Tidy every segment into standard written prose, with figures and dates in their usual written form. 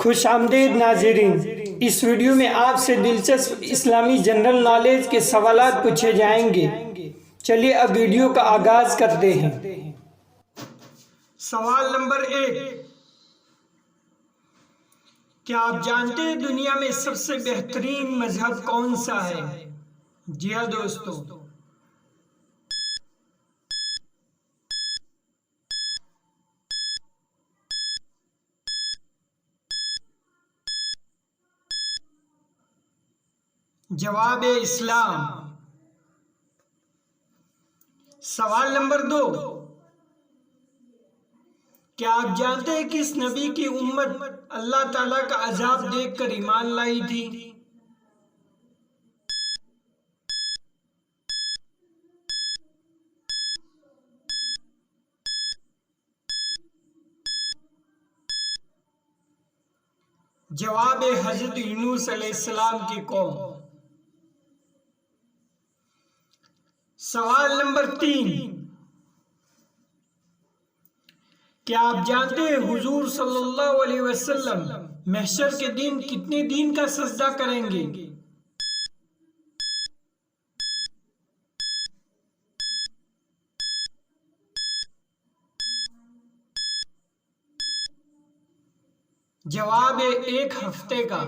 खुश आमदीद नाज़रीन। इस वीडियो में आपसे दिलचस्प इस्लामी जनरल नॉलेज के सवालात पूछे जाएंगे। चलिए अब वीडियो का आगाज करते हैं। सवाल नंबर 1, क्या आप जानते हैं दुनिया में सबसे बेहतरीन मजहब कौन सा है? जी हाँ दोस्तों, जवाब है इस्लाम। सवाल नंबर 2, क्या आप जानते हैं कि इस नबी की उम्मत अल्लाह ताला का अजाब देखकर ईमान लाई थी? जवाब है हजरत यूनुस अलैहिस्सलाम की कौम। सवाल नंबर 3, क्या आप जानते हैं हुजूर सल्लल्लाहु अलैहि वसल्लम महशर के दिन कितने दिन का सजदा करेंगे? जवाब है 1 हफ्ते का।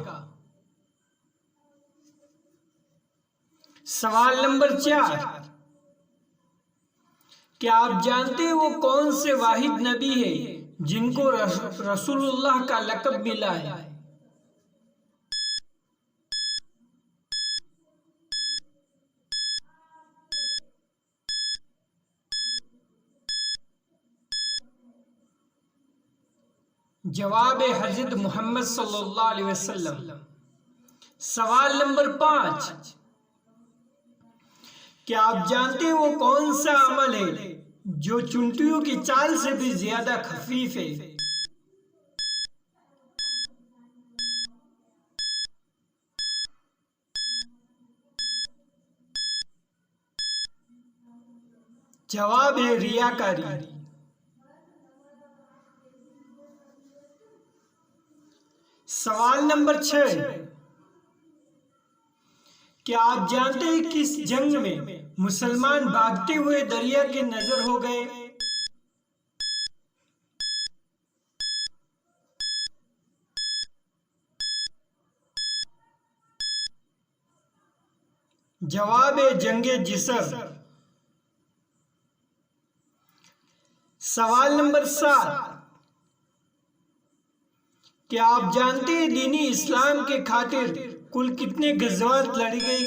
सवाल नंबर 4, क्या आप जानते हैं वो कौन से वाहिद नबी है जिनको रसूलुल्लाह का लक़ब मिला है? जवाब है हजरत मोहम्मद सल्लल्लाहु अलैहि वसल्लम। सवाल नंबर 5, क्या आप जानते हैं वो कौन सा अमल है जो चुनटियों की चाल से भी ज्यादा खफीफ है? जवाब है रियाकारी। सवाल नंबर 6, क्या आप जानते हैं कि इस जंग में मुसलमान भागते हुए दरिया के नजर हो गए? जवाब है जंगे जिसर। सवाल नंबर 7, क्या आप जानते हैं दीनी इस्लाम के खातिर कुल कितने गज़वात लड़ी गई?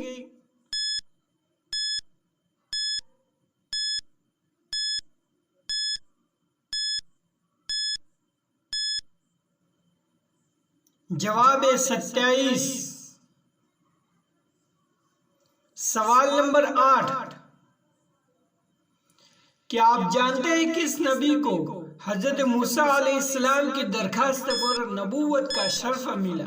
जवाब है 27। सवाल नंबर 8, क्या आप जानते हैं कि इस नबी को हजरत मूसा अलैहिस्सलाम की दरखास्त पर नबूवत का शर्फ मिला?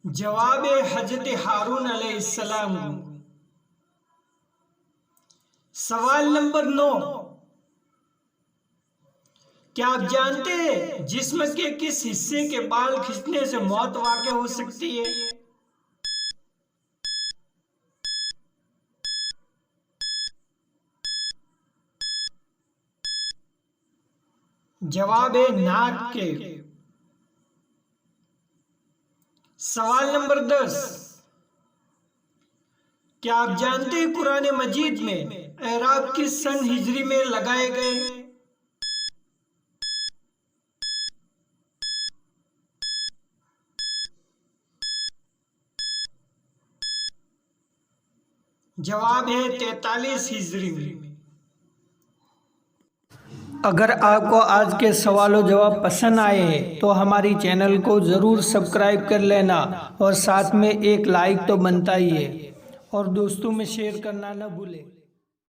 जवाब है हजरत हारून अलैहिस्सलाम। सवाल नंबर 9, क्या आप जानते हैं जिस्म के किस हिस्से के बाल खींचने से मौत वाक़ई हो सकती है? जवाब है नाक के। सवाल नंबर 10, क्या आप जानते हैं कुरान मजीद में एराब किस सन हिजरी में लगाए गए? जवाब है 43 हिजरी में। अगर आपको आज के सवालों जवाब पसंद आए तो हमारी चैनल को ज़रूर सब्सक्राइब कर लेना और साथ में एक लाइक तो बनता ही है और दोस्तों में शेयर करना न भूलें।